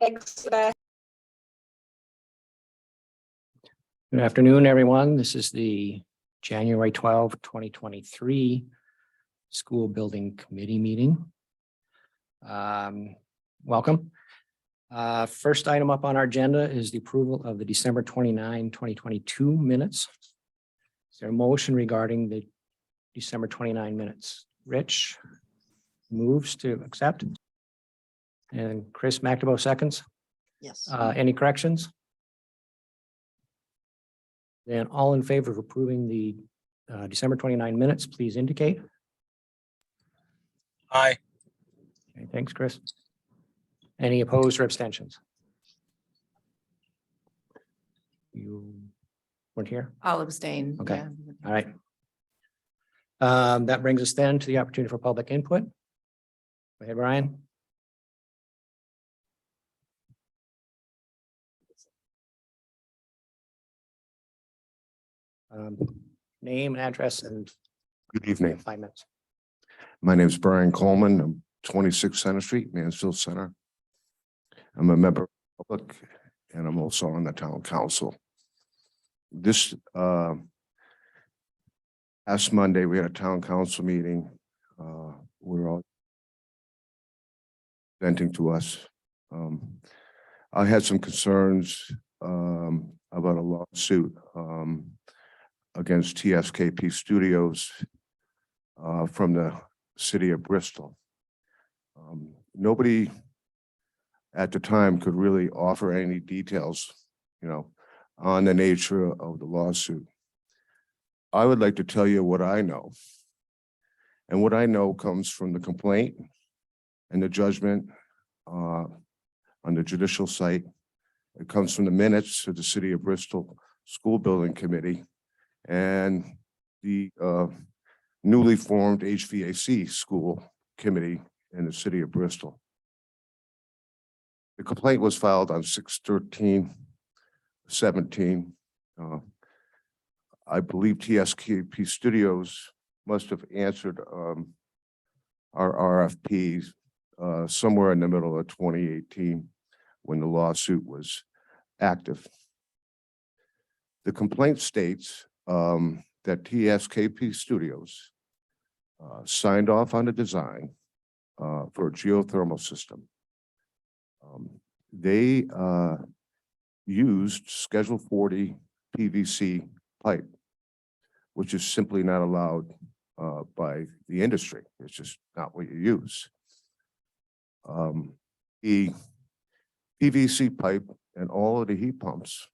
Thanks. Good afternoon, everyone. This is the January 12, 2023 School Building Committee meeting. Welcome. First item up on our agenda is the approval of the December 29, 2022 minutes. Is there a motion regarding the December 29 minutes? Rich moves to accept. And Chris McNabo seconds. Yes. Any corrections? Then all in favor of approving the December 29 minutes, please indicate. Aye. Okay, thanks, Chris. Any opposed or abstentions? You weren't here? I'll abstain. Okay. Yeah. All right. That brings us then to the opportunity for public input. Go ahead, Brian. Name, address, and Good evening. 5 minutes. My name is Brian Coleman. I'm 26 Center Street, Mansfield Center. I'm a member of the public and I'm also on the town council. This last Monday, we had a town council meeting. We were all venting to us. I had some concerns about a lawsuit against TSKP Studios from the city of Bristol. Nobody at the time could really offer any details, on the nature of the lawsuit. I would like to tell you what I know. And what I know comes from the complaint and the judgment on the judicial site. It comes from the minutes of the City of Bristol School Building Committee and the newly formed HVAC School Committee in the City of Bristol. The complaint was filed on 6/13/17. I believe TSKP Studios must have answered our RFPs somewhere in the middle of 2018 when the lawsuit was active. The complaint states that TSKP Studios signed off on the design for a geothermal system. They used Schedule 40 PVC pipe, which is simply not allowed by the industry. It's just not what you use. The PVC pipe and all of the heat pumps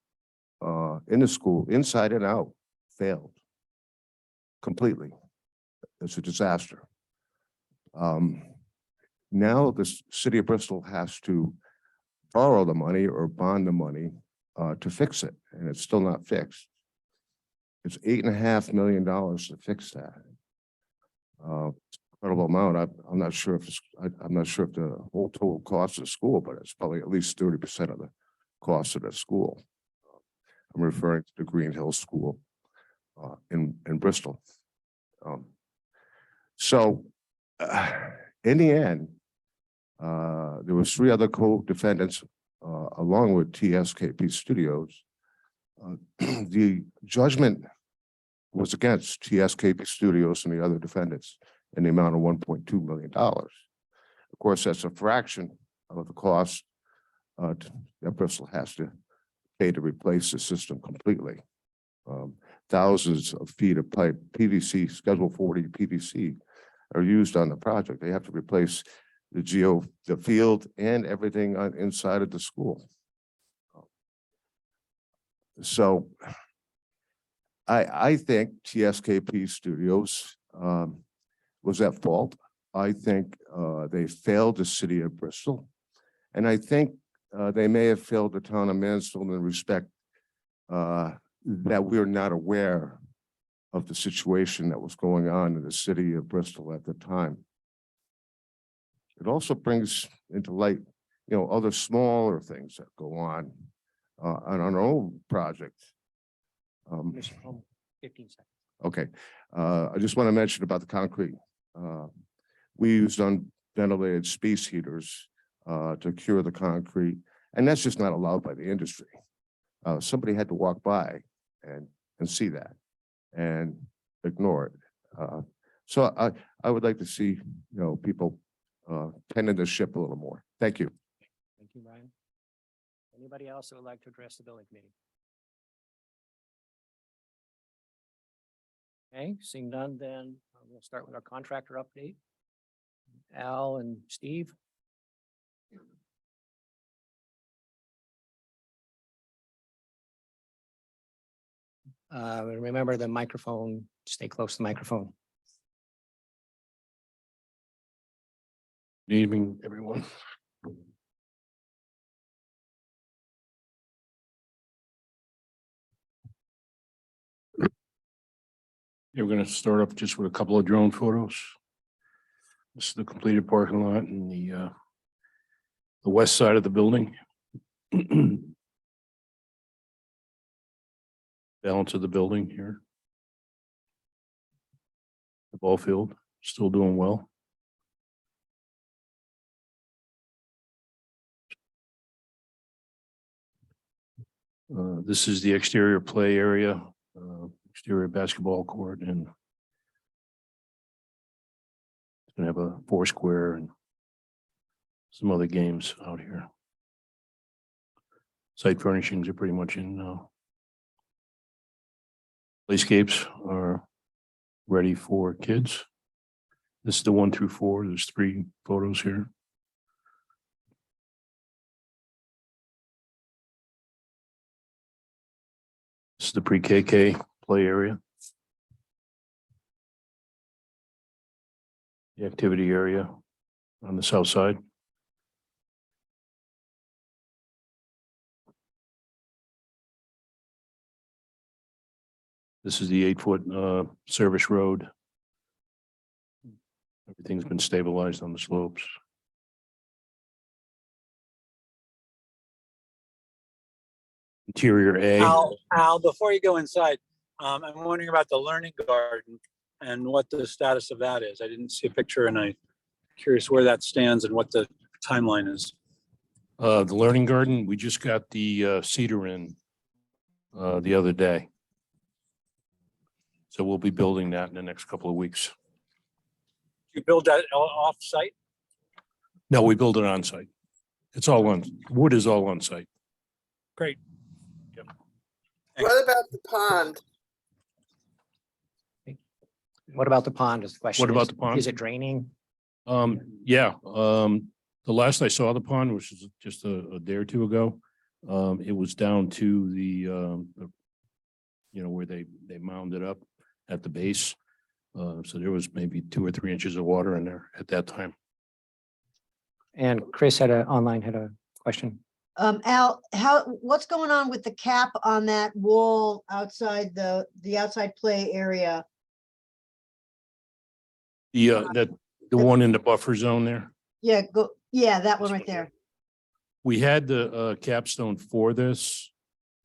in the school, inside and out, failed completely. It's a disaster. Now the City of Bristol has to borrow the money or bond the money to fix it, and it's still not fixed. It's $8.5 million to fix that. Incredible amount. I'm not sure if the whole total cost of the school, but it's probably at least 30% of the cost of the school. I'm referring to the Green Hill School in Bristol. In the end, there was 3 other co-defendants along with TSKP Studios. The judgment was against TSKP Studios and the other defendants in the amount of $1.2 million. Of course, that's a fraction of the cost that Bristol has to pay to replace the system completely. Thousands of feet of pipe, PVC, Schedule 40 PVC, are used on the project. They have to replace the field and everything inside of the school. So I think TSKP Studios was at fault. I think they failed the City of Bristol. And I think they may have failed the town of Mansfield in respect that we're not aware of the situation that was going on in the City of Bristol at the time. It also brings into light, other smaller things that go on our own project. 15 seconds. Okay, I just want to mention about the concrete. We used unventilated space heaters to cure the concrete, And that's just not allowed by the industry. Somebody had to walk by and see that and ignore it. So I would like to see, people tending the ship a little more. Thank you. Thank you, Brian. Anybody else that would like to address the building committee? Okay, seeing none, then we'll start with our contractor update. Al and Steve. Remember the microphone, stay close to the microphone. Good evening, everyone. Yeah, we're going to start off just with a couple of drone photos. This is the completed parking lot and the west side of the building. Balance of the building here. The ball field still doing well. This is the exterior play area, exterior basketball court, and it's gonna have a Foursquare and some other games out here. Site furnishings are pretty much in now. Playscapes are ready for kids. This is the 1 through 4. There's 3 photos here. This is the pre-KK play area. The activity area on the south side. This is the 8-foot service road. Everything's been stabilized on the slopes. Interior A. Al, before you go inside, I'm wondering about the learning garden and what the status of that is. I didn't see a picture and I'm curious where that stands and what the timeline is. The learning garden, we just got the cedar in the other day. So we'll be building that in the next couple of weeks. You build that off-site? No, we build it on site. It's all on, wood is all on site. Great. What about the pond? What about the pond is the question. What about Is- the pond? Is it draining? Yeah, the last I saw the pond, which is just a day or two ago, it was down to where they mounded up at the base. So there was maybe 2 or 3 inches of water in there at that time. And Chris had a question. Al, what's going on with the cap on that wall outside the outside play area? The one in the buffer zone there. Yeah, that one right there. We had the capstone for this.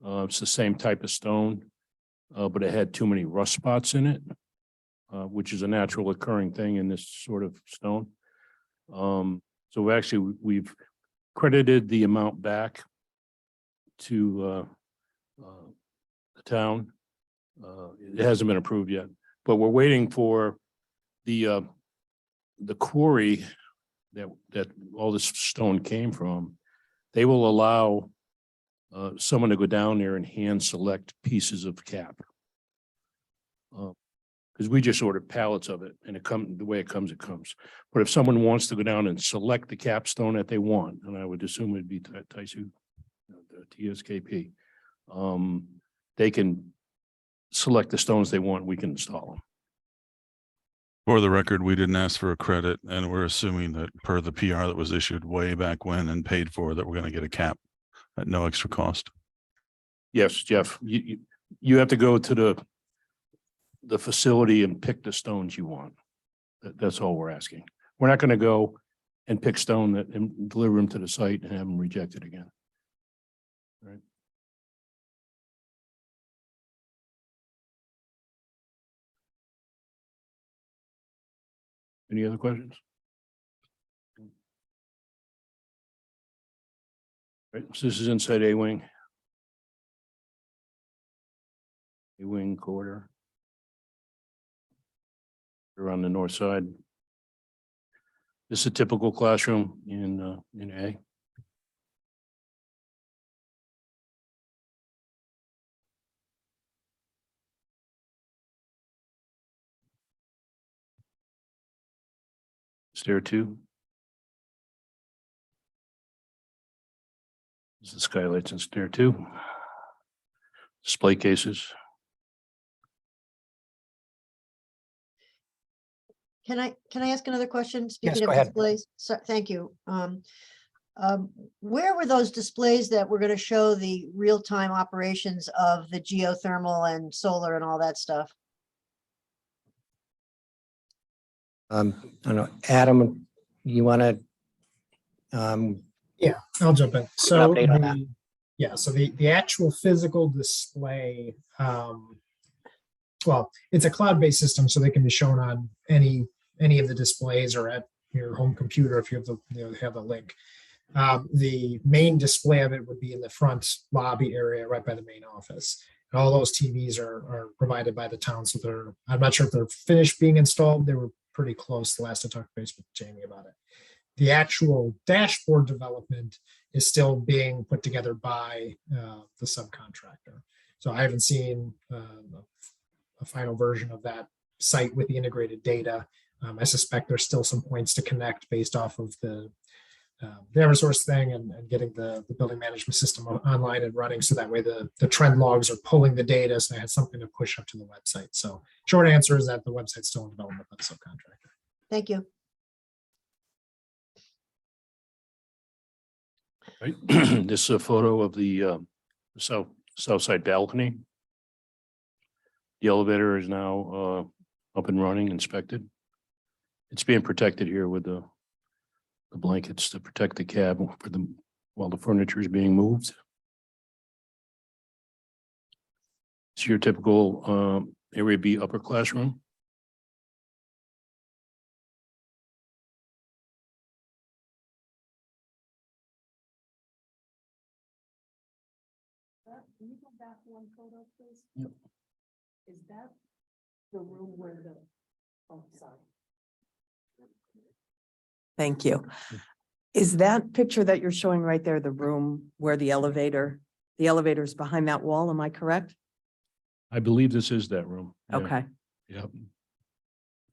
It's the same type of stone, but it had too many rust spots in it, which is a natural occurring thing in this sort of stone. So actually, we've credited the amount back to the town. It hasn't been approved yet, but we're waiting for the quarry that all this stone came from. They will allow someone to go down there and hand select pieces of cap. Because we just ordered pallets of it and the way it comes, it comes. But if someone wants to go down and select the capstone that they want, and I would assume it'd be Taisu, the TSKP, they can select the stones they want, we can install them. For the record, we didn't ask for a credit, and we're assuming that per the PR that was issued way back when and paid for, that we're going to get a cap at no extra cost. Yes, Jeff, you have to go to the facility and pick the stones you want. That's all we're asking. We're not going to go and pick stone and deliver them to the site and have them rejected again. Right. Any other questions? Right, so this is inside A-wing. A-wing corridor. We're on the north side. This is a typical classroom in A. Stair 2. This is the skylights in stair 2. Display cases. Can I ask another question? Speaking go of ahead. displays, so, thank you. Where were those displays that were going to show the real-time operations of the geothermal and solar and all that stuff? I don't know, Adam, you want to, Yeah, I'll jump in. So update on that. so the actual physical display, well, it's a cloud-based system, so they can be shown on any of the displays or at your home computer if you have the link. The main display of it would be in the front lobby area, right by the main office. And all those TVs are provided by the town, so I'm not sure if they're finished being installed. They were pretty close the last I talked base with Jamie about it. The actual dashboard development is still being put together by the subcontractor. So I haven't seen a final version of that site with the integrated data. I suspect there's still some points to connect based off of the Eversource thing and getting the building management system online and running. So that way the trend logs are pulling the data. So I had something to push up to the website. So short answer is that the website's still in development by the subcontractor. Thank you. Right, this is a photo of the south side balcony. The elevator is now up and running, inspected. It's being protected here with the blankets to protect the cab while the furniture is being moved. It's your typical Area B upper classroom. Can you go back one photo, please? Yep. Is that the room where oh, sorry. Thank you. Is that picture that you're showing right there, the room where the elevator is behind that wall? Am I correct? I believe this is that room. Yeah, Okay, Yep.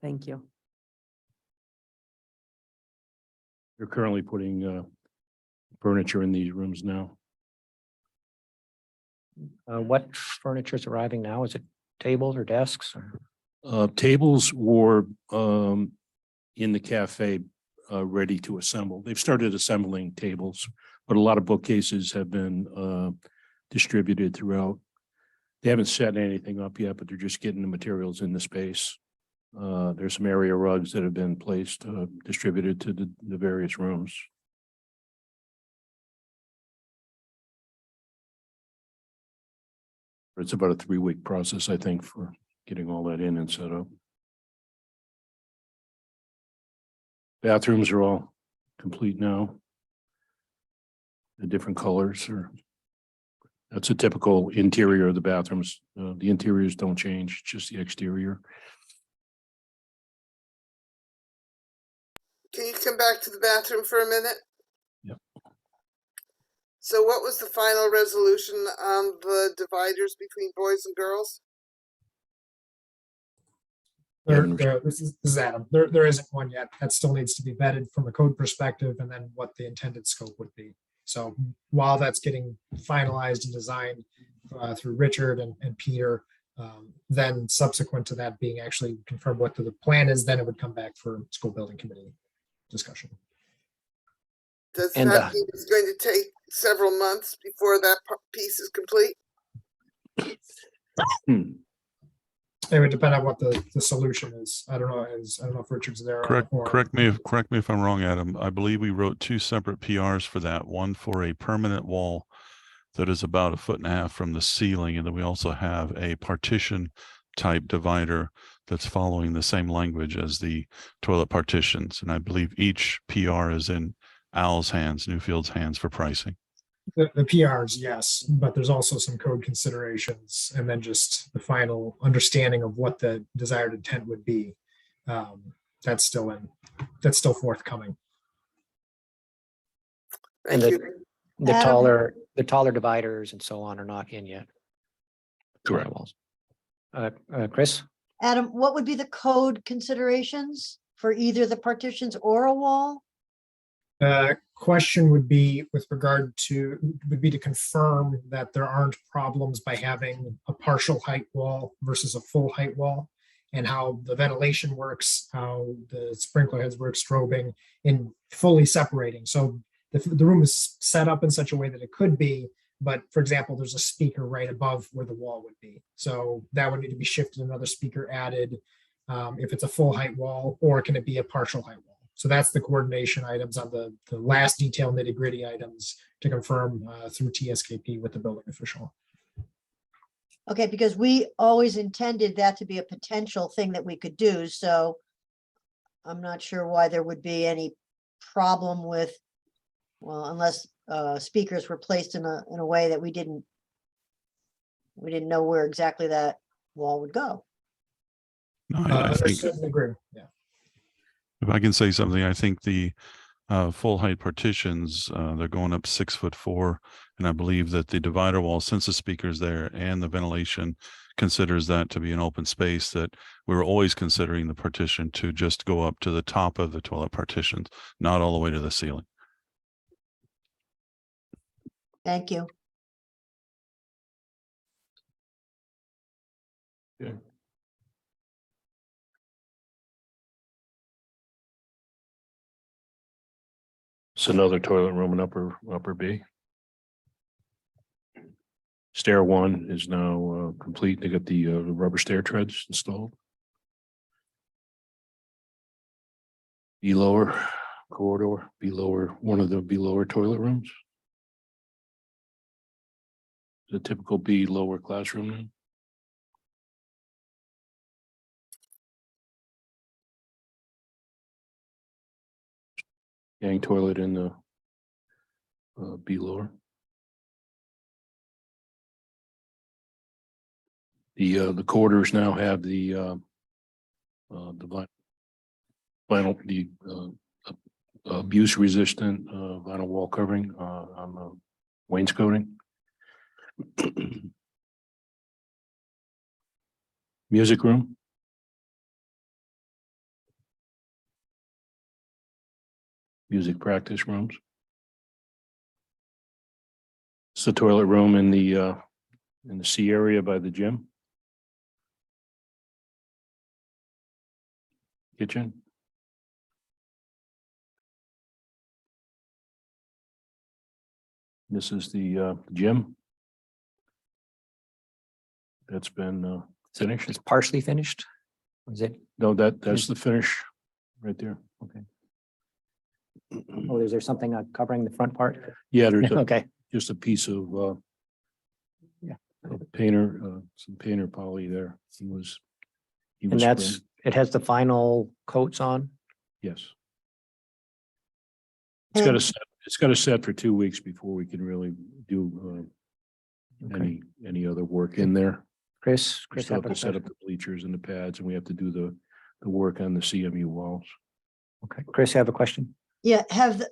thank you. They're currently putting furniture in these rooms now. what furniture is arriving now? Is it tables or desks? Or? Tables were in the cafe ready to assemble. They've started assembling tables, but a lot of bookcases have been distributed throughout. They haven't set anything up yet, but they're just getting the materials in the space. There's some area rugs that have been placed, distributed to the various rooms. It's about a 3-week process, I think, for getting all that in and set up. Bathrooms are all complete now. The different colors that's a typical interior of the bathrooms. The interiors don't change, just the exterior. Can you come back to the bathroom for a minute? Yep. So what was the final resolution on the dividers between boys and girls? This is Adam. There isn't one yet. That still needs to be vetted from a code perspective and then what the intended scope would be. So while that's getting finalized and designed through Richard and Peter, then subsequent to that being actually confirmed what the plan is, then it would come back for school building committee discussion. Does And, that mean it's going to take several months before that piece is complete? It would depend on what the solution is. I don't know if Richard's there. Correct me if I'm wrong, Adam. I believe we wrote 2 separate PRs for that. One for a permanent wall that is about 1.5 feet from the ceiling, and then we also have a partition type divider that's following the same language as the toilet partitions. And I believe each PR is in Al's hands, Newfield's hands for pricing. The PRs, yes, but there's also some code considerations and then just the final understanding of what the desired intent would be. That's still forthcoming. And Thank the, you. the Adam? taller dividers and so on are not in yet. Correct. Walls. Chris? Adam, what would be the code considerations for either the partitions or a wall? Question would be to confirm that there aren't problems by having a partial height wall versus a full height wall, and how the ventilation works, how the sprinkler heads work, strobing, in fully separating. So the room is set up in such a way that it could be, but for example, there's a speaker right above where the wall would be. So that would need to be shifted, another speaker added, if it's a full height wall, or can it be a partial height wall? So that's the coordination items on the last detail nitty gritty items to confirm through TSKP with the building official. Okay, because we always intended that to be a potential thing that we could do, so I'm not sure why there would be any problem with, well, unless speakers were placed in a way that we didn't know where exactly that wall would go. No, I think Understood and agree. Yeah. if I can say something, I think the full height partitions, they're going up 6'4", and I believe that the divider wall, since the speaker's there and the ventilation considers that to be an open space, that we were always considering the partition to just go up to the top of the toilet partitions, not all the way to the ceiling. Thank you. It's another toilet room in upper B. Stair one is now complete. They got the rubber stair treads installed. B lower corridor, B lower, one of the B lower toilet rooms. The typical B lower classroom now. Gang toilet in the B lower. The corridors now have the vinyl, the abuse resistant vinyl wall covering on the wainscoting. Music room. Music practice rooms. It's the toilet room in the C area by the gym. Kitchen. This is the gym. That's been finished. It's partially finished? Is it? No, that's the finish right there. Okay. Oh, is there something covering the front part? Yeah, there's Okay. just a piece of Yeah. painter, some painter poly there. He was And that's, it has the final coats on? yes. It's got a And- set, it's got a set for 2 weeks before we can really do Okay. any other work in there. Chris We still have have a to set question? up the bleachers and the pads, and we have to do the work on the CMU walls. Okay. Chris, you have a question? Yeah, have the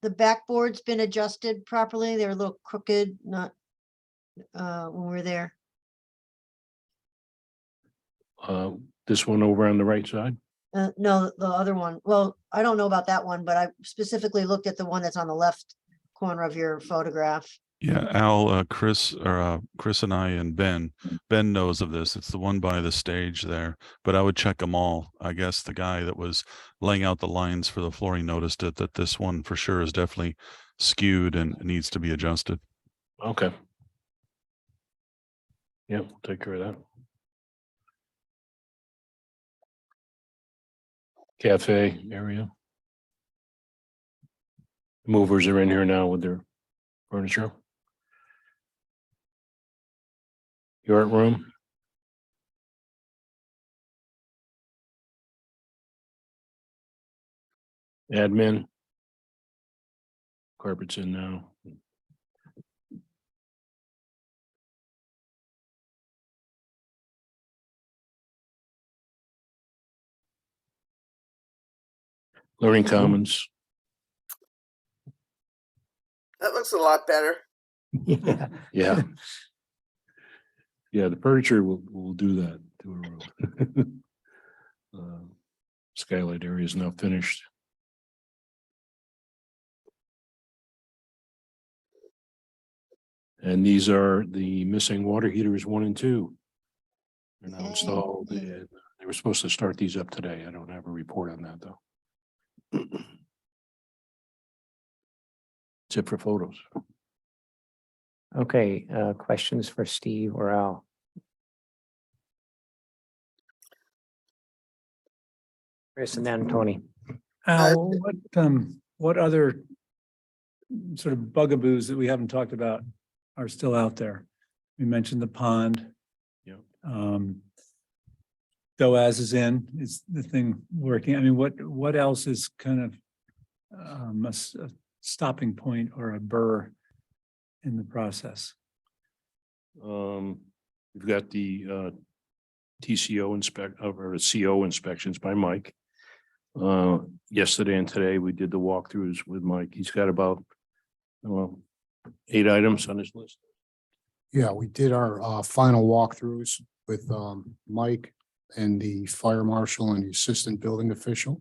backboards been adjusted properly? They're a little crooked, not when we were there. This one over on the right side. No, the other one. Well, I don't know about that one, but I specifically looked at the one that's on the left corner of your photograph. Yeah, Al, Chris and I and Ben knows of this. It's the one by the stage there, but I would check them all. I guess the guy that was laying out the lines for the flooring noticed it, that this one for sure is definitely skewed and needs to be adjusted. Okay. Yeah, we'll take care of that. Cafe area. Movers are in here now with their furniture. Your art room. Admin. Carpet's in now. Learning Commons. That looks a lot better. Yeah. Yeah. Yeah, the furniture will do that to a room. Skylight area is now finished. And these are the missing water heaters 1 and 2. They're now installed. And they were supposed to start these up today. I don't have a report on that though. That's it for photos. Okay, questions for Steve or Al? Chris and then Tony. Al, what other sort of bugaboos that we haven't talked about are still out there? We mentioned the pond. Yeah. DOAS is in, is the thing working? I mean, what else is kind of a stopping point or a burr in the process? We've got the TCO or CO inspections by Mike. Yesterday and today, we did the walkthroughs with Mike. He's got about 8 items on his list. Yeah, we did our final walkthroughs with Mike and the fire marshal and the assistant building official.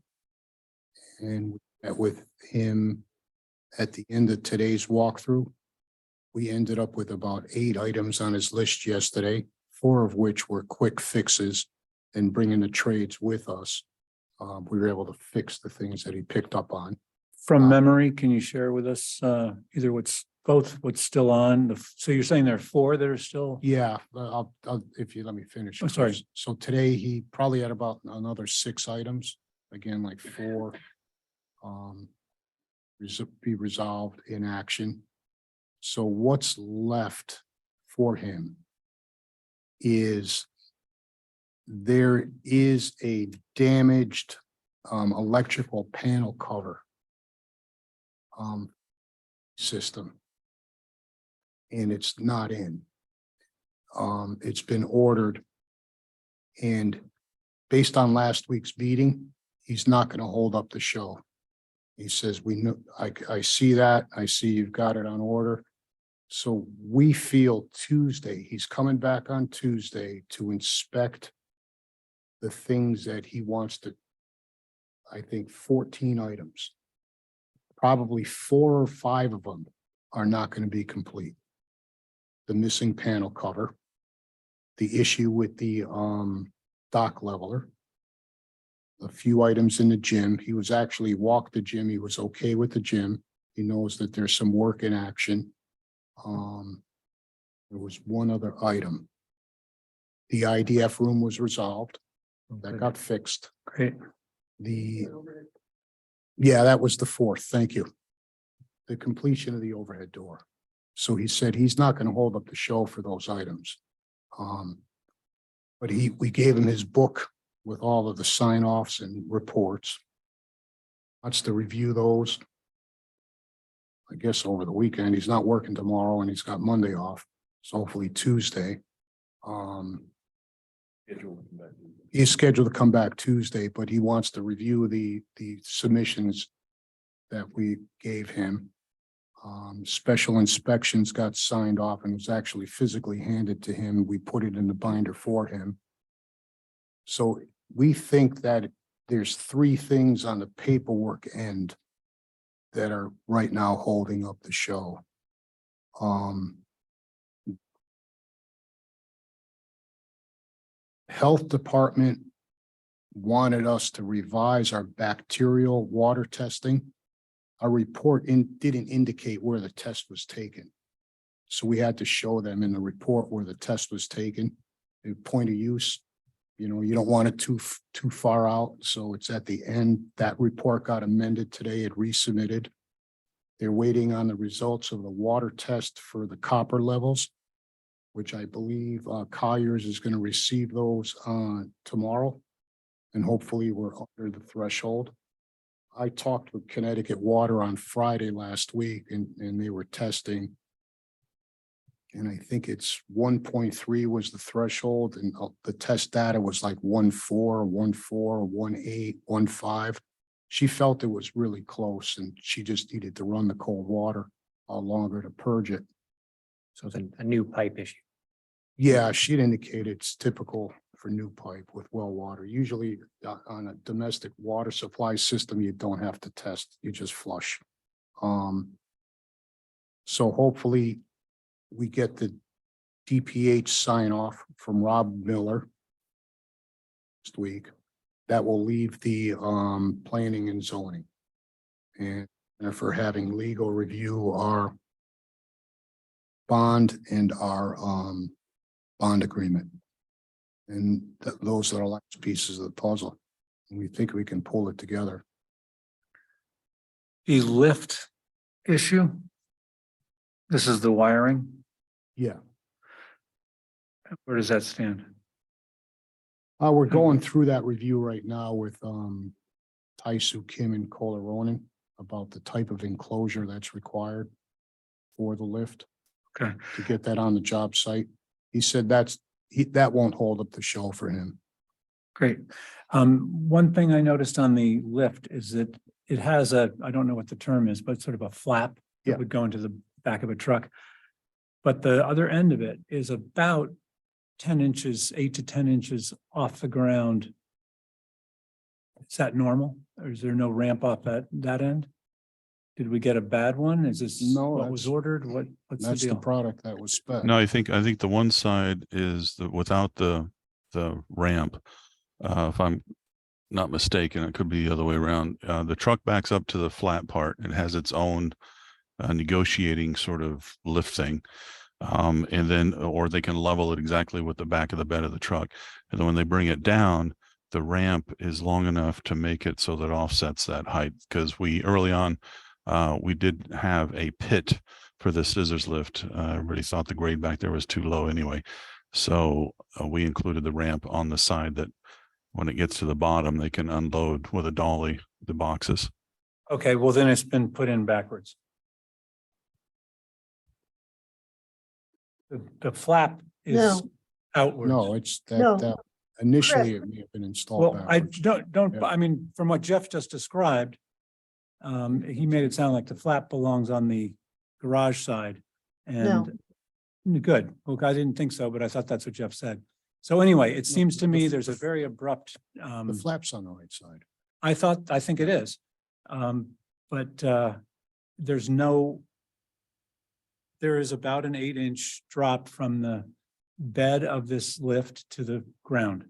And we met with him at the end of today's walkthrough. We ended up with about 8 items on his list yesterday, 4 of which were quick fixes and bringing the trades with us. We were able to fix the things that he picked up on. From memory, can you share with us either what's still on? So you're saying there are 4 that are still? Yeah, I'll, if you let me finish. Oh, sorry. So today he probably had about another 6 items, again, like 4 be resolved in action. So what's left for him is there is a damaged electrical panel cover system. And it's not in. It's been ordered. And based on last week's meeting, he's not going to hold up the show. He says, we know, I see that. I see you've got it on order. So we feel Tuesday, he's coming back on Tuesday to inspect the things that he wants to, I think 14 items. Probably 4 or 5 of them are not going to be complete. The missing panel cover, the issue with the dock leveler, a few items in the gym. He was actually walked the gym. He was okay with the gym. He knows that there's some work in action. There was one other item. The IDF room was resolved. That got fixed. Great. Yeah, that was the 4th. Thank you. The completion of the overhead door. So he said he's not going to hold up the show for those items. But we gave him his book with all of the sign-offs and reports. Wants to review those. I guess over the weekend. He's not working tomorrow and he's got Monday off. So hopefully Tuesday. He's scheduled to come back Tuesday, but he wants to review the submissions that we gave him. Special inspections got signed off and was actually physically handed to him. We put it in the binder for him. So we think that there's 3 things on the paperwork end that are right now holding up the show. Health Department wanted us to revise our bacterial water testing. Our report didn't indicate where the test was taken. So we had to show them in the report where the test was taken. The point of use, you don't want it too far out. So it's at the end. That report got amended today. It resubmitted. They're waiting on the results of the water test for the copper levels, which I believe Colliers is going to receive those tomorrow. And hopefully we're under the threshold. I talked with Connecticut Water on Friday last week and they were testing. And I think it's 1.3 was the threshold and the test data was like 1.4, 1.4, 1.8, 1.5. She felt it was really close and she just needed to run the cold water longer to purge it. So it's a new pipe issue. Yeah, she'd indicated it's typical for new pipe with well water. Usually on a domestic water supply system, you don't have to test, you just flush. So hopefully we get the DPH sign off from Rob Miller next week. That will leave the planning and zoning. And if we're having legal review our bond and our bond agreement. And those are the last pieces of the puzzle. And we think we can pull it together. The lift issue. This is the wiring. Yeah. Where does that stand? We're going through that review right now with Taisu Kim and Kohler Ronan about the type of enclosure that's required for the lift. Okay. To get that on the job site. He said that won't hold up the show for him. Great. One thing I noticed on the lift is that it has I don't know what the term is, but sort of a flap Yeah. that would go into the back of a truck. But the other end of it is about 10 inches, 8 to 10 inches off the ground. Is that normal? Or is there no ramp off at that end? Did we get a bad one? Is this No, what was that's- ordered? What's the That's the deal? product that was spec. No, I think the one side is without the ramp. If I'm not mistaken, it could be the other way around. The truck backs up to the flat part. It has its own negotiating sort of lift thing. And then, or they can level it exactly with the back of the bed of the truck. And then when they bring it down, the ramp is long enough to make it so that it offsets that height. Because early on, we did have a pit for the scissors lift. Everybody thought the grade back there was too low anyway. So we included the ramp on the side that when it gets to the bottom, they can unload with a dolly the boxes. Okay, well, then it's been put in backwards. The flap is No. outwards. No, it's No. that initially it may have been installed. Well, I backwards. don't, Yeah. I mean, from what Jeff just described, he made it sound like the flap belongs on the garage side. And good. Well, I didn't think so, but I thought that's what Jeff said. So anyway, it seems to me there's a very abrupt, The flap's on the right side. I think it is. But there is about an 8-inch drop from the bed of this lift to the ground.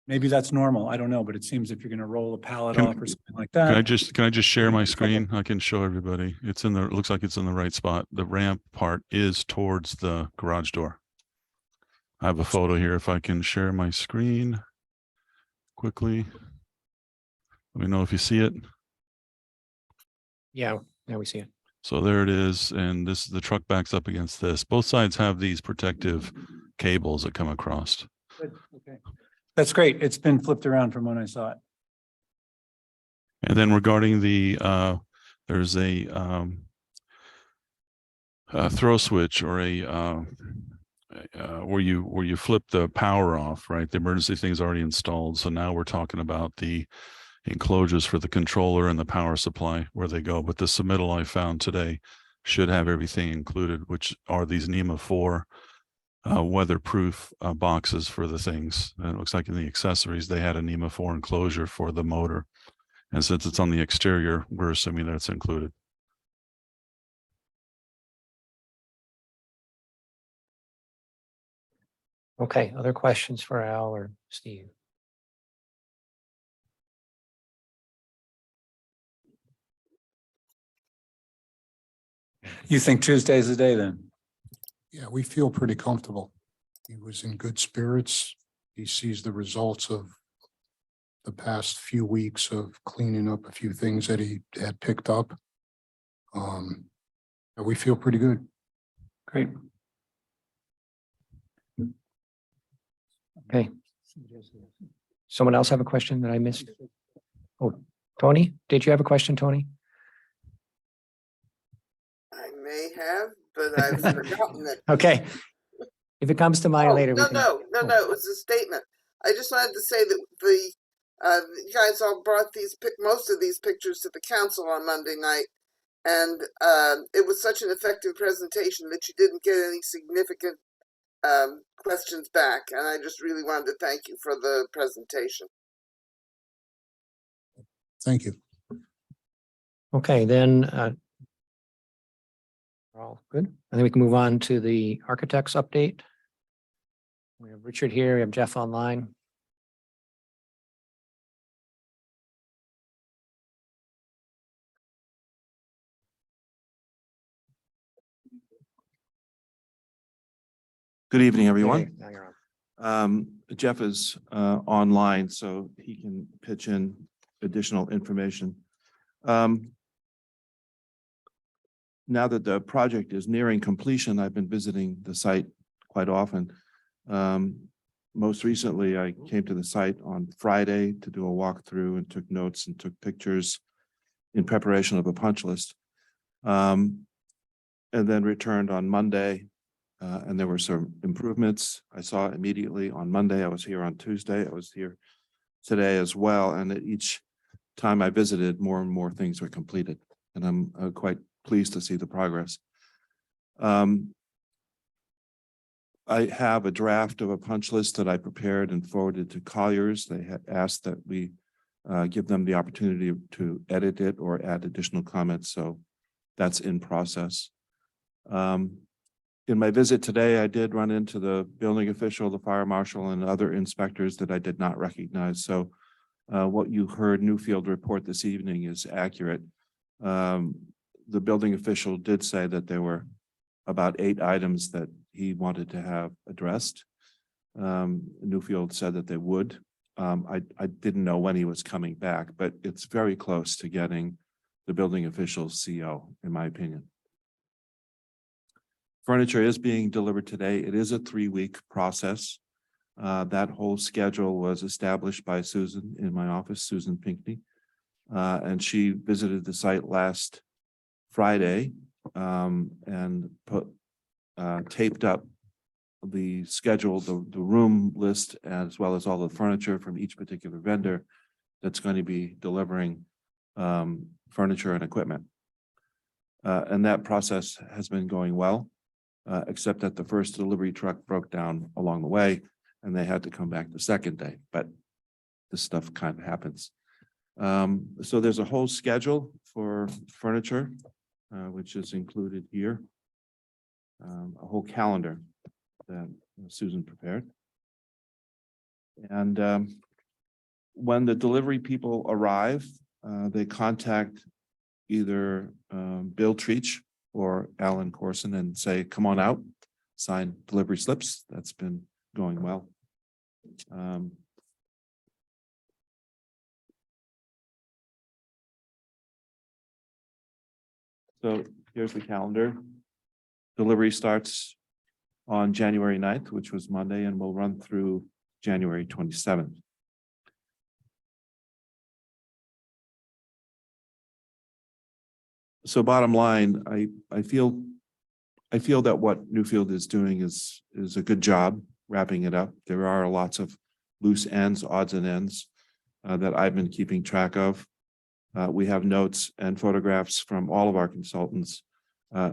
Maybe that's normal. I don't know, but it seems if you're gonna roll a pallet Can- off or something like Can I that. just share my screen? I can show everybody. It looks like it's in the right spot. The ramp part is towards the garage door. I have a photo here. If I can share my screen quickly. Let me know if you see it. Yeah, now we see it. So there it is. And the truck backs up against this. Both sides have these protective cables that come across. Good, okay. That's great. It's been flipped around from when I saw it. And then regarding there's a throw switch or where you flip the power off, right? The emergency thing is already installed. So now we're talking about the enclosures for the controller and the power supply where they go. But the submittal I found today should have everything included, which are these NEMA 4 weatherproof boxes for the things. And it looks like in the accessories, they had a NEMA 4 enclosure for the motor. And since it's on the exterior, we're assuming that's included. Okay, other questions for Al or Steve? You think Tuesday's the day then? Yeah, we feel pretty comfortable. He was in good spirits. He sees the results of the past few weeks of cleaning up a few things that he had picked up. And we feel pretty good. Great. Okay. Someone else have a question that I missed? Oh, Tony, did you have a question, Tony? I may have, but I've forgotten it. Okay. If it comes to mind Oh, later, we no, can. no, no, no, it was a statement. I just wanted to say that you guys all brought most of these pictures to the council on Monday night. And it was such an effective presentation that you didn't get any significant questions back. And I just really wanted to thank you for the presentation. Thank you. Okay, then. We're all good. I think we can move on to the architects update. We have Richard here, we have Jeff online. Good evening, everyone. Okay, now you're on. Jeff is online, so he can pitch in additional information. Now that the project is nearing completion, I've been visiting the site quite often. Most recently, I came to the site on Friday to do a walkthrough and took notes and took pictures in preparation of a punch list. And then returned on Monday. And there were some improvements I saw immediately on Monday. I was here on Tuesday. I was here today as well. And at each time I visited, more and more things were completed. And I'm quite pleased to see the progress. I have a draft of a punch list that I prepared and forwarded to Colliers. They had asked that we give them the opportunity to edit it or add additional comments. So that's in process. In my visit today, I did run into the building official, the fire marshal, and other inspectors that I did not recognize. So what you heard Newfield report this evening is accurate. The building official did say that there were about 8 items that he wanted to have addressed. Newfield said that they would. I didn't know when he was coming back, but it's very close to getting the building official's CO, in my opinion. Furniture is being delivered today. It is a 3-week process. That whole schedule was established by Susan in my office, Susan Pinckney. And she visited the site last Friday and taped up the schedule, the room list, as well as all the furniture from each particular vendor that's going to be delivering furniture and equipment. And that process has been going well. Except that the first delivery truck broke down along the way and they had to come back the second day, but this stuff kind of happens. So there's a whole schedule for furniture, which is included here. A whole calendar that Susan prepared. And when the delivery people arrive, they contact either Bill Treach or Alan Corson and say, come on out, sign delivery slips. That's been going well. So here's the calendar. Delivery starts on January 9th, which was Monday, and will run through January 27th. So bottom line, I feel that what Newfield is doing is a good job wrapping it up. There are lots of loose ends, odds and ends that I've been keeping track of. We have notes and photographs from all of our consultants,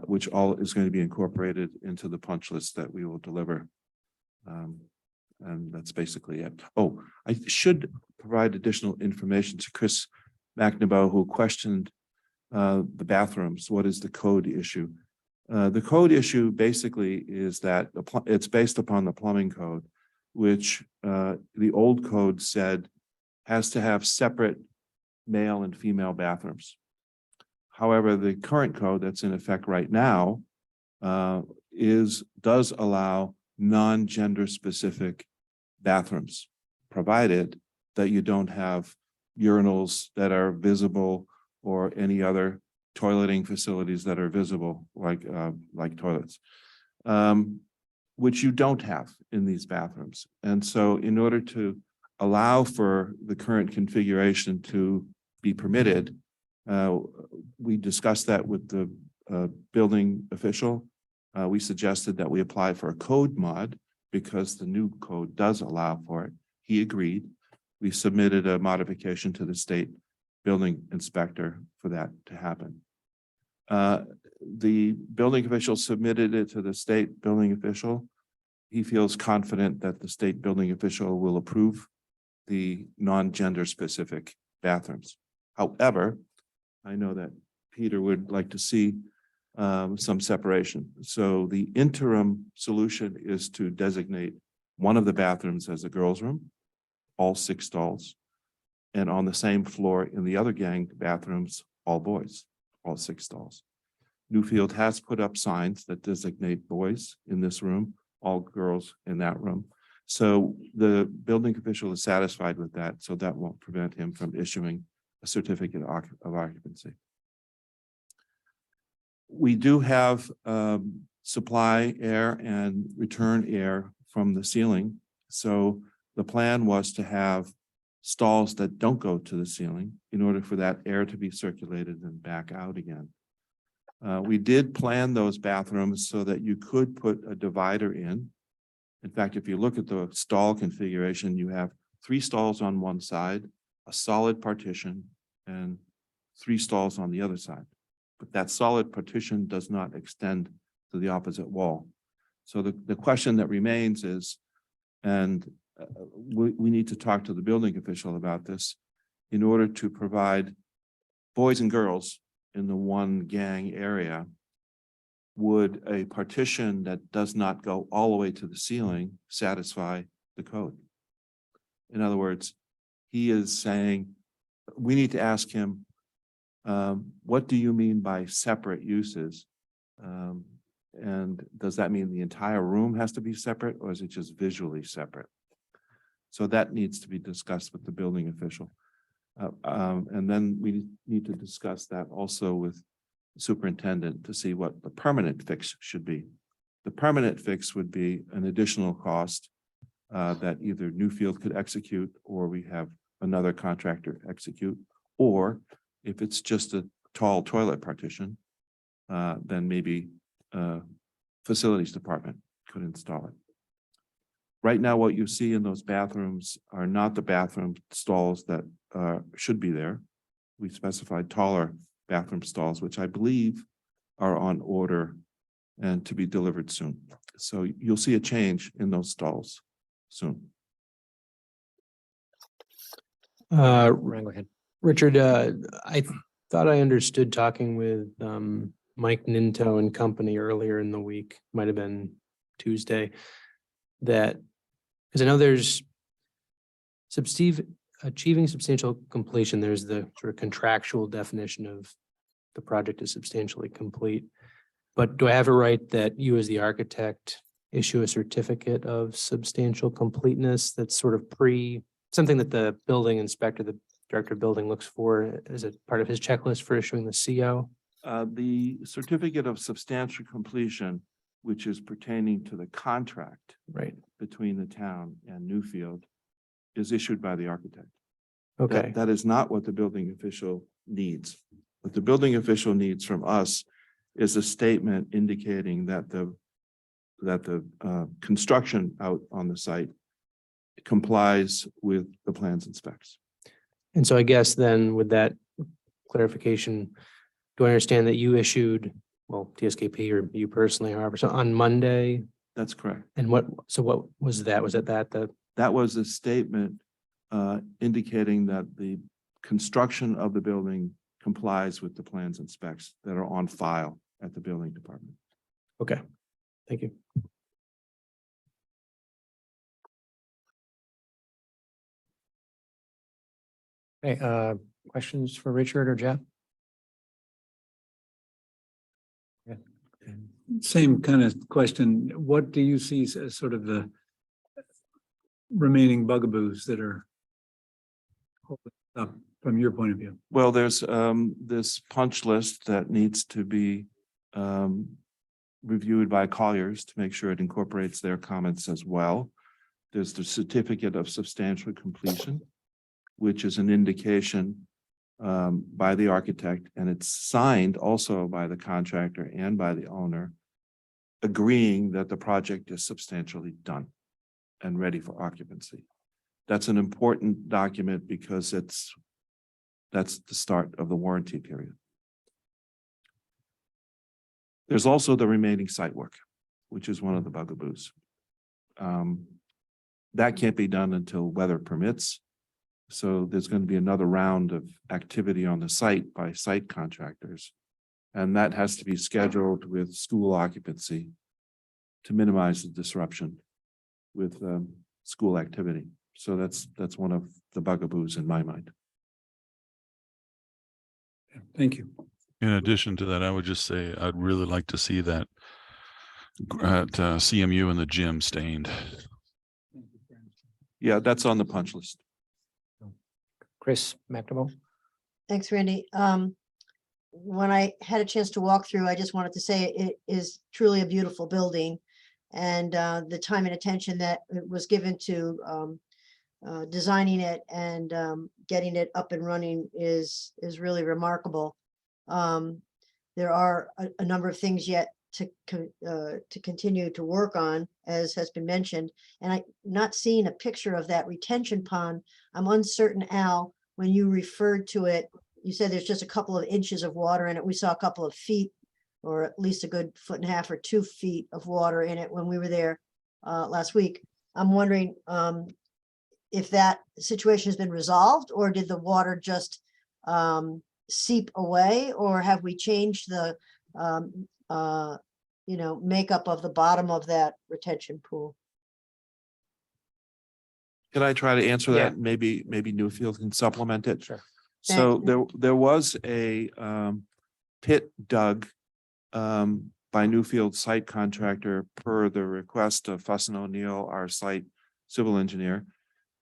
which all is going to be incorporated into the punch list that we will deliver. And that's basically it. Oh, I should provide additional information to Chris McNaboe, who questioned the bathrooms. What is the code issue? The code issue basically is that it's based upon the plumbing code, which the old code said has to have separate male and female bathrooms. However, the current code that's in effect right now does allow non-gender specific bathrooms, provided that you don't have urinals that are visible or any other toileting facilities that are visible, like toilets, which you don't have in these bathrooms. And so in order to allow for the current configuration to be permitted, we discussed that with the building official. We suggested that we apply for a code mod because the new code does allow for it. He agreed. We submitted a modification to the state building inspector for that to happen. The building official submitted it to the state building official. He feels confident that the state building official will approve the non-gender specific bathrooms. However, I know that Peter would like to see some separation. So the interim solution is to designate one of the bathrooms as a girls' room, all 6 stalls, and on the same floor in the other gang bathrooms, all boys, all 6 stalls. Newfield has put up signs that designate boys in this room, all girls in that room. So the building official is satisfied with that, so that won't prevent him from issuing a certificate of occupancy. We do have supply air and return air from the ceiling. So the plan was to have stalls that don't go to the ceiling in order for that air to be circulated and back out again. We did plan those bathrooms so that you could put a divider in. In fact, if you look at the stall configuration, you have 3 stalls on one side, a solid partition, and 3 stalls on the other side. But that solid partition does not extend to the opposite wall. So the question that remains is, and we need to talk to the building official about this, in order to provide boys and girls in the one gang area, would a partition that does not go all the way to the ceiling satisfy the code? In other words, he is saying, we need to ask him, what do you mean by separate uses? And does that mean the entire room has to be separate, or is it just visually separate? So that needs to be discussed with the building official. And then we need to discuss that also with the superintendent to see what the permanent fix should be. The permanent fix would be an additional cost that either Newfield could execute, or we have another contractor execute, or if it's just a tall toilet partition, then maybe facilities department could install it. Right now, what you see in those bathrooms are not the bathroom stalls that should be there. We specified taller bathroom stalls, which I believe are on order and to be delivered soon. So you'll see a change in those stalls soon. Ryan, go ahead. Richard, I thought I understood talking with Mike Ninto and company earlier in the week, might have been Tuesday, that, because I know there's achieving substantial completion, there's the sort of contractual definition of the project is substantially complete. But do I have it right that you as the architect issue a certificate of substantial completeness that's sort of something that the building inspector, the director of building looks for as a part of his checklist for issuing the CO? The certificate of substantial completion, which is pertaining to the contract Right. between the town and Newfield, is issued by the architect. Okay. That is not what the building official needs. What the building official needs from us is a statement indicating that the construction out on the site complies with the plans and specs. And so I guess then with that clarification, do I understand that you issued, well, TSKP or you personally, however, so on Monday? That's correct. And what was that? Was it the? That was a statement indicating that the construction of the building complies with the plans and specs that are on file at the building department. Okay, thank you. Okay, questions for Richard or Jeff? Same kind of question. What do you see as sort of the remaining bugaboos that are holding up from your point of view? Well, there's this punch list that needs to be reviewed by Colliers to make sure it incorporates their comments as well. There's the certificate of substantial completion, which is an indication by the architect, and it's signed also by the contractor and by the owner, agreeing that the project is substantially done and ready for occupancy. That's an important document because that's the start of the warranty period. There's also the remaining site work, which is one of the bugaboos. That can't be done until weather permits. So there's going to be another round of activity on the site by site contractors. And that has to be scheduled with school occupancy to minimize the disruption with school activity. So that's one of the bugaboos in my mind. Thank you. In addition to that, I would just say I'd really like to see that at CMU and the gym stained. Yeah, that's on the punch list. Chris McNamara. Thanks, Randy. When I had a chance to walk through, I just wanted to say it is truly a beautiful building. And the time and attention that was given to designing it and getting it up and running is really remarkable. There are a number of things yet to continue to work on, as has been mentioned. And I not seeing a picture of that retention pond. I'm uncertain, Al, when you referred to it, you said there's just a couple of inches of water in it. We saw a couple of feet, or at least a good 1.5 or 2 feet of water in it when we were there last week. I'm wondering if that situation has been resolved, or did the water just seep away, or have we changed the makeup of the bottom of that retention pool? Can I try to answer Yeah. that? Maybe Newfield can supplement it. Sure. So Thanks. there was a pit dug by Newfield site contractor per the request of Fuss & O'Neill, our site civil engineer.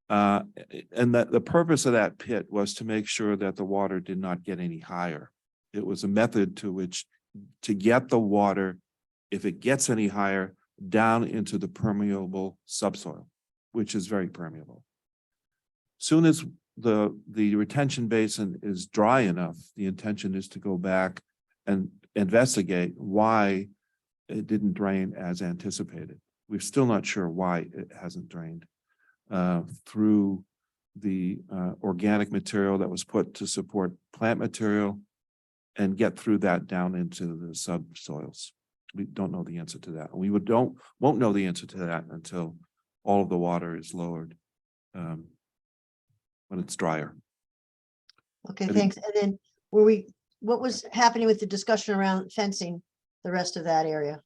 And that the purpose of that pit was to make sure that the water did not get any higher. It was a method to get the water, if it gets any higher, down into the permeable subsoil, which is very permeable. Soon as the retention basin is dry enough, the intention is to go back and investigate why it didn't drain as anticipated. We're still not sure why it hasn't drained through the organic material that was put to support plant material and get through that down into the subsoils. We don't know the answer to that. We won't know the answer to that until all of the water is lowered when it's drier. Okay, think- thanks. And then what was happening with the discussion around fencing the rest of that area?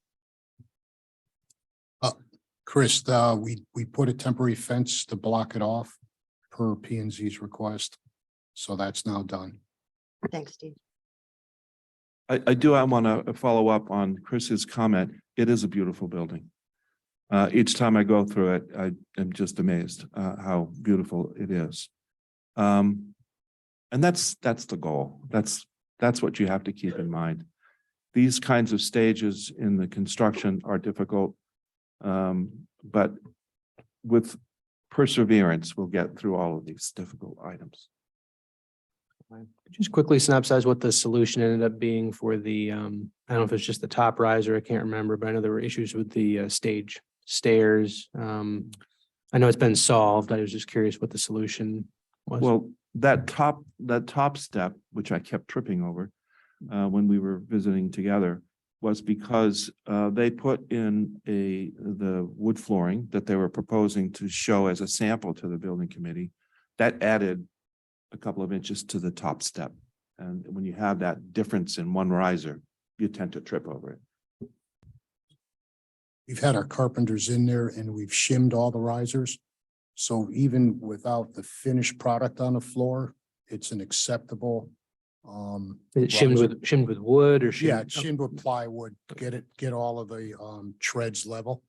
Chris, we put a temporary fence to block it off per P and Z's request. So that's now done. Thanks, Steve. I want to follow up on Chris's comment. It is a beautiful building. Each time I go through it, I am just amazed how beautiful it is. And that's the goal. That's what you have to keep in mind. These kinds of stages in the construction are difficult, but with perseverance, we'll get through all of these difficult items. Just quickly synopsize what the solution ended up being for the, I don't know if it's just the top riser, I can't remember, but I know there were issues with the stage stairs. I know it's been solved. I was just curious what the solution was. Well, that top step, which I kept tripping over when we were visiting together, was because they put in the wood flooring that they were proposing to show as a sample to the building committee. That added a couple of inches to the top step. And when you have that difference in one riser, you tend to trip over it. We've had our carpenters in there and we've shimmed all the risers. So even without the finished product on the floor, it's an acceptable. Is it shimmed with wood or? Yeah, it's shimmed with plywood, get all of the treads level.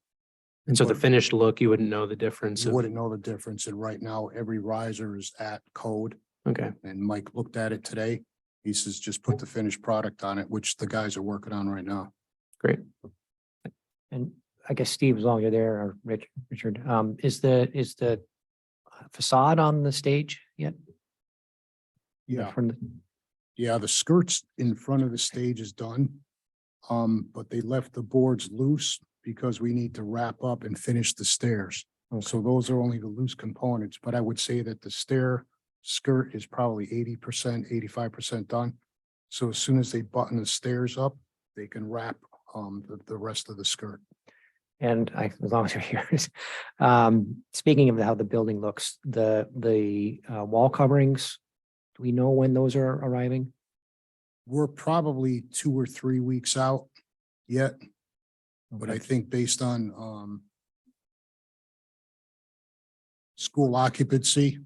And so the finished look, you wouldn't know the difference. You of- wouldn't know the difference. And right now, every riser is at code. Okay, And Mike looked at it today. He says, just put the finished product on it, which the guys are working on right now. great. And I guess Steve, as long as you're there, or Richard, is the facade on the stage yet? Yeah, From the- yeah, the skirts in front of the stage is done. But they left the boards loose because we need to wrap up and finish the stairs. So those are only the loose components, but I would say that the stair skirt is probably 80%, 85% done. So as soon as they button the stairs up, they can wrap the rest of the skirt. And as long as you're here, speaking of how the building looks, the wall coverings, do we know when those are arriving? We're probably 2 or 3 weeks out yet, but I think based on school occupancy,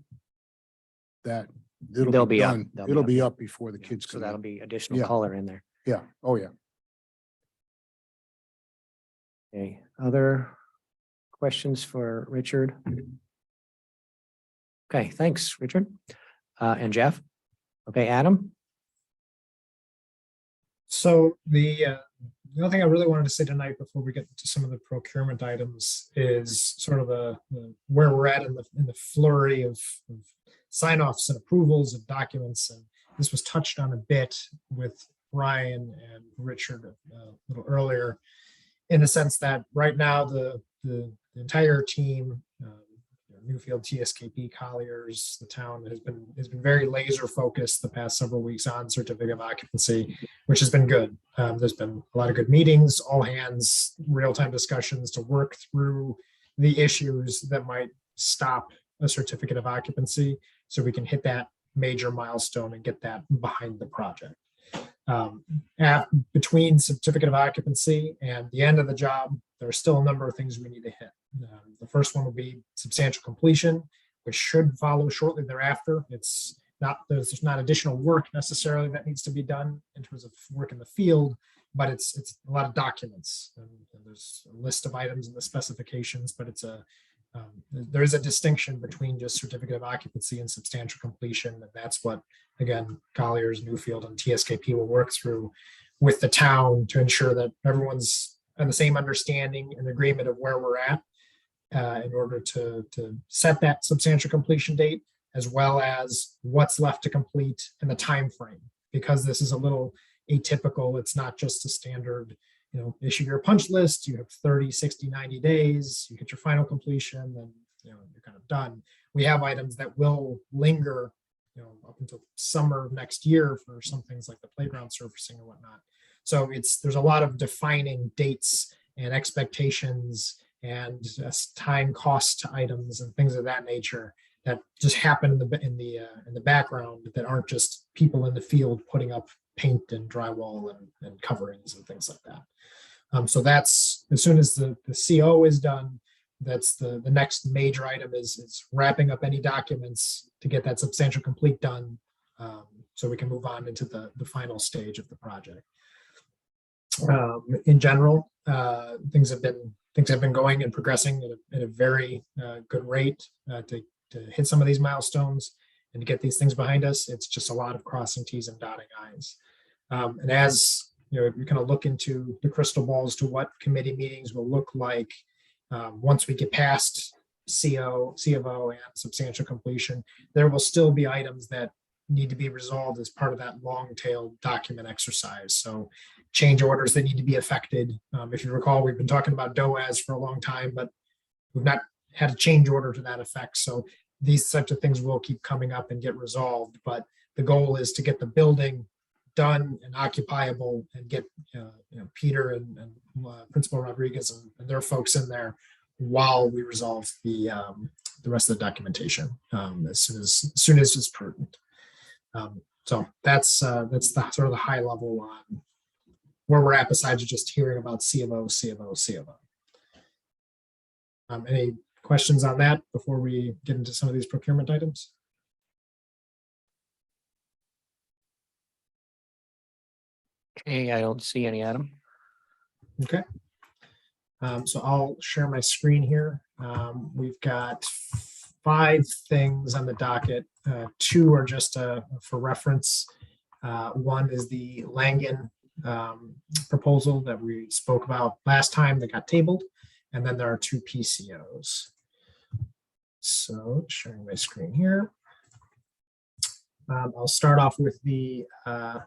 that They'll it'll be be up. done. They'll be It'll up, be yeah. up before the kids So come that'll in. be additional Yeah. color in there. Yeah, oh yeah. Okay, other questions for Richard? Okay, thanks, Richard. And Jeff? Okay, Adam? So the other thing I really wanted to say tonight before we get to some of the procurement items is sort of the where we're at in the flurry of sign-offs and approvals of documents. And this was touched on a bit with Ryan and Richard a little earlier, in the sense that right now the entire team, Newfield, TSKP, Colliers, the town has been very laser focused the past several weeks on certificate of occupancy, which has been good. There's been a lot of good meetings, all hands, real-time discussions to work through the issues that might stop a certificate of occupancy, so we can hit that major milestone and get that behind the project. Between certificate of occupancy and the end of the job, there are still a number of things we need to hit. The first one will be substantial completion, which should follow shortly thereafter. There's not additional work necessarily that needs to be done in terms of work in the field, but it's a lot of documents. And there's a list of items in the specifications, but there is a distinction between just certificate of occupancy and substantial completion. And that's what, again, Colliers, Newfield, and TSKP will work through with the town to ensure that everyone's on the same understanding and agreement of where we're at in order to set that substantial completion date, as well as what's left to complete and the time frame. Because this is a little atypical, it's not just a standard, issue your punch list, you have 30, 60, 90 days, you get your final completion, then you're kind of done. We have items that will linger, up until summer of next year for some things like the playground surfacing and whatnot. So there's a lot of defining dates and expectations and time cost items and things of that nature that just happen in the background, that aren't just people in the field putting up paint and drywall and coverings and things like that. So that's, as soon as the CO is done, that's the next major item is wrapping up any documents to get that substantial complete done, so we can move on into the final stage of the project. In general, things have been going and progressing at a very good rate to hit some of these milestones and to get these things behind us. It's just a lot of crossing T's and dotting I's. And as if you kind of look into the crystal ball as to what committee meetings will look like once we get past C of O and substantial completion, there will still be items that need to be resolved as part of that long tail document exercise. So change orders that need to be affected. If you recall, we've been talking about DOAS for a long time, but we've not had a change order to that effect. So these types of things will keep coming up and get resolved. But the goal is to get the building done and occupiable and get Peter and Principal Rodriguez and their folks in there while we resolve the rest of the documentation as soon as it's prudent. So that's the sort of the high level on where we're at, besides just hearing about C of O. Any questions on that before we get into some of these procurement items? Okay, I don't see any, Adam. Okay. So I'll share my screen here. We've got 5 things on the docket. 2 are just for reference. One is the Langen proposal that we spoke about last time that got tabled. and then there are 2 PCOs. So sharing my screen here. I'll start off with the trying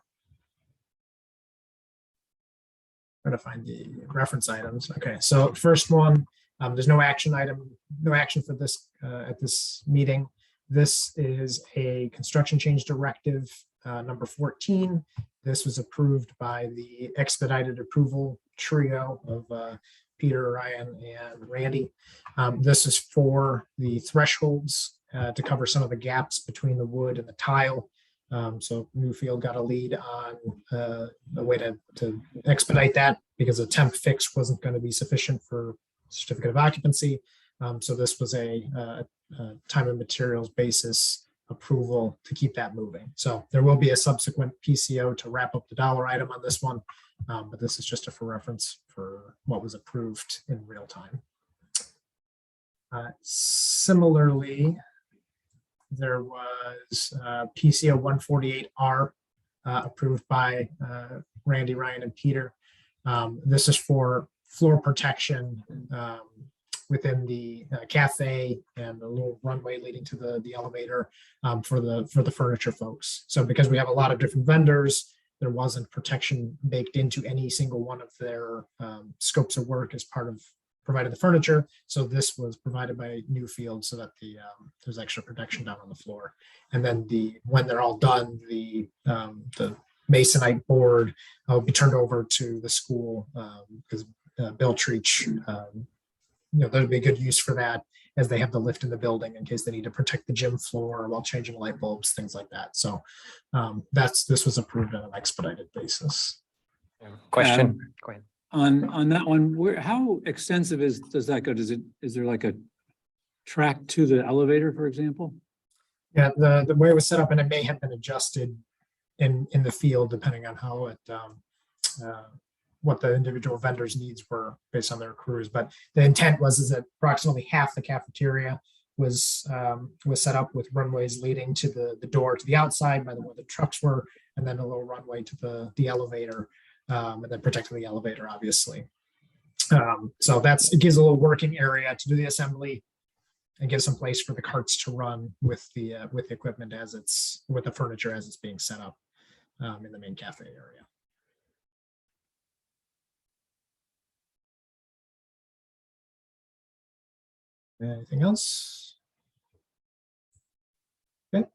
to find the reference items. Okay, so first one, there's no action for this at this meeting. This is a construction change directive number 14. This was approved by the expedited approval trio of Peter, Ryan, and Randy. This is for the thresholds to cover some of the gaps between the wood and the tile. So Newfield got a lead on a way to expedite that because a temp fix wasn't going to be sufficient for certificate of occupancy. So this was a time and materials basis approval to keep that moving. So there will be a subsequent PCO to wrap up the dollar item on this one, but this is just for reference for what was approved in real time. Similarly, there was PCO 148R approved by Randy, Ryan, and Peter. This is for floor protection within the cafe and the little runway leading to the elevator for the furniture folks. So because we have a lot of different vendors, there wasn't protection baked into any single one of their scopes of work as part of provided the furniture. So this was provided by Newfield so that there's extra protection down on the floor. And then when they're all done, the masonite board will be turned over to the school because Bill Treach, there'd be a good use for that as they have the lift in the building in case they need to protect the gym floor while changing light bulbs, things like that. So this was approved on an expedited basis. Question? Go ahead. On that one, how extensive does that go? Is there like a track to the elevator, for example? Yeah, the way it was set up, and it may have been adjusted in the field depending on how it what the individual vendors' needs were based on their crews. But the intent is that approximately half the cafeteria was set up with runways leading to the door to the outside by where the trucks were, and then a little runway to the elevator. And then protecting the elevator, obviously. So it gives a little working area to do the assembly and give some place for the carts to run with the equipment with the furniture as it's being set up in the main cafe area. Anything else? Okay.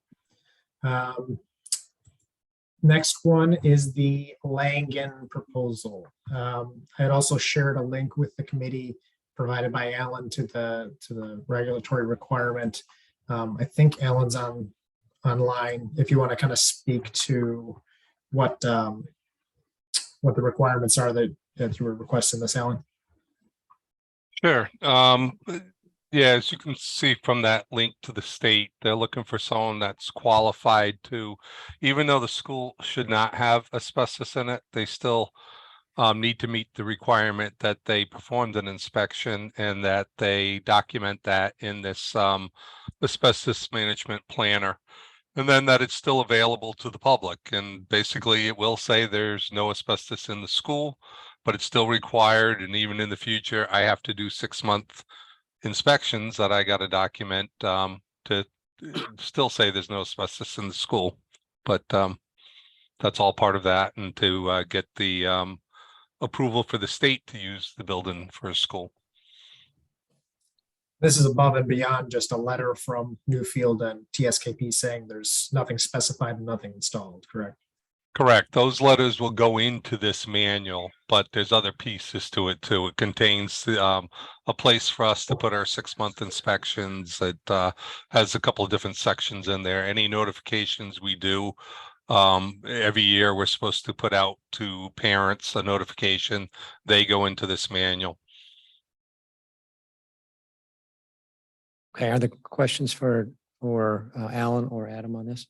Next one is the Langen proposal. I had also shared a link with the committee provided by Alan to the regulatory requirement. I think Alan's online. If you want to kind of speak to what the requirements are that you were requesting this, Alan. Sure. Yeah, as you can see from that link to the state, they're looking for someone that's qualified to, even though the school should not have asbestos in it, they still need to meet the requirement that they performed an inspection and that they document that in this asbestos management planner, and then that it's still available to the public. And basically it will say there's no asbestos in the school, but it's still required. And even in the future, I have to do 6-month inspections that I got to document to still say there's no asbestos in the school. But that's all part of that, and to get the approval for the state to use the building for a school. This is above and beyond just a letter from Newfield and TSKP saying there's nothing specified and nothing installed, correct? Correct. Those letters will go into this manual, but there's other pieces to it too. It contains a place for us to put our 6-month inspections. It has a couple of different sections in there. Any notifications we do every year, we're supposed to put out to parents a notification. They go into this manual. Okay, are there questions for Alan or Adam on this?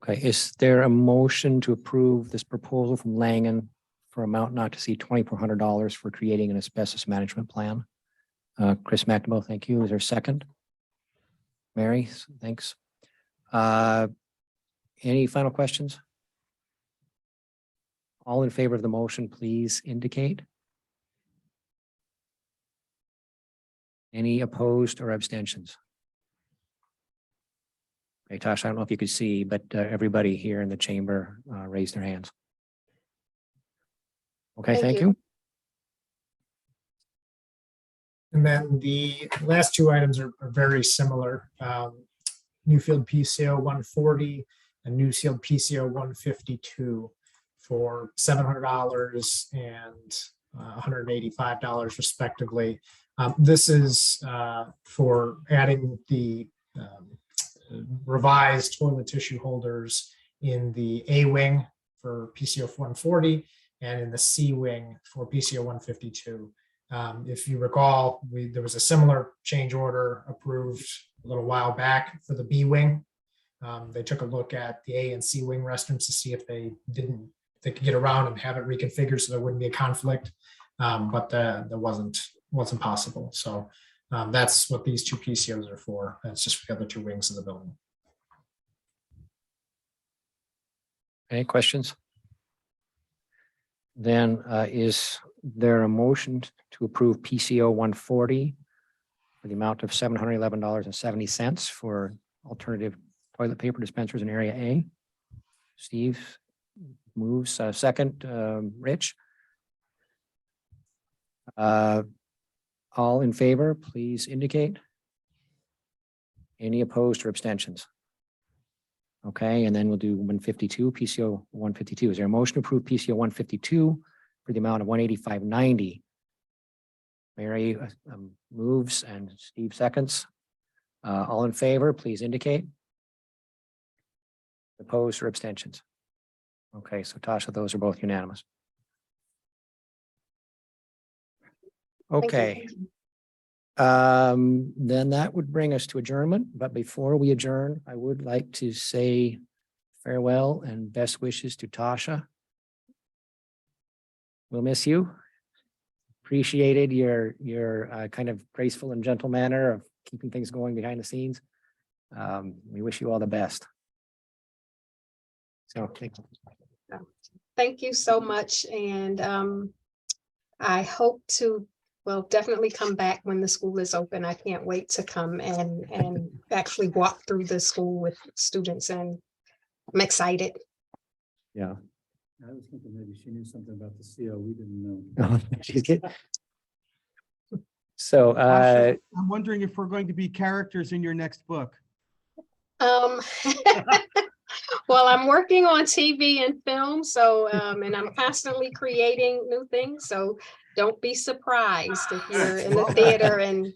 Okay, is there a motion to approve this proposal from Langen for amount not to exceed $2,400 for creating an asbestos management plan? Chris McNamara, thank you. Is there a second? Mary, thanks. Any final questions? All in favor of the motion, please indicate. Any opposed or abstentions? Okay, Tasha, I don't know if you could see, but everybody here in the chamber raised their hands. Okay, Thank thank you. you. And then the last two items are very similar. Newfield PCO 140 and Newfield PCO 152 for $700 and $185 respectively. This is for adding the revised toilet tissue holders in the A wing for PCO 140 and in the C wing for PCO 152. If you recall, there was a similar change order approved a little while back for the B wing. They took a look at the A and C wing restrooms to see if they could get around and have it reconfigured so there wouldn't be a conflict. But that wasn't possible. So that's what these two PCOs are for. That's just for the other two wings of the building. Any questions? Then is there a motion to approve PCO 140 for the amount of $711.70 for alternative toilet paper dispensers in Area A? Steve moves, second, Rich. All in favor, please indicate. Any opposed or abstentions? Okay, and then we'll do 152, PCO 152. Is there a motion to approve PCO 152 for the amount of $185.90? Mary moves and Steve seconds. All in favor, please indicate. Opposed or abstentions? Okay, so Tasha, those are both unanimous. Thank you. Okay. Then that would bring us to adjournment, but before we adjourn, I would like to say farewell and best wishes to Tasha. We'll miss you. Appreciated your kind of graceful and gentle manner of keeping things going behind the scenes. We wish you all the best. So Thank you so much. And I hope to, definitely come back when the school is open. I can't wait to come and actually walk through the school with students, and I'm excited. yeah. I was thinking maybe she knew something about the CO we didn't know. She's good. So Tasha, I'm wondering if we're going to be characters in your next book. Well, I'm working on TV and film, so and I'm constantly creating new things. So don't be surprised if you're in the theater and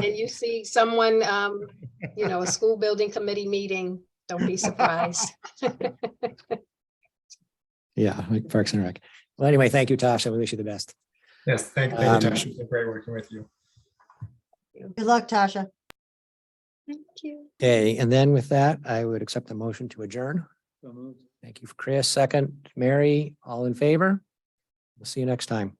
you see someone, a school building committee meeting. Don't be surprised. yeah, like Parks and Rec. Well, anyway, thank you, Tasha. We wish you the best. Yes, thank you, Tasha. It's been great working with you. Good luck, Tasha. Thank you. Okay, and then with that, I would accept the motion to adjourn. So moved. Thank you, Chris. Second, Mary, all in favor? We'll see you next time.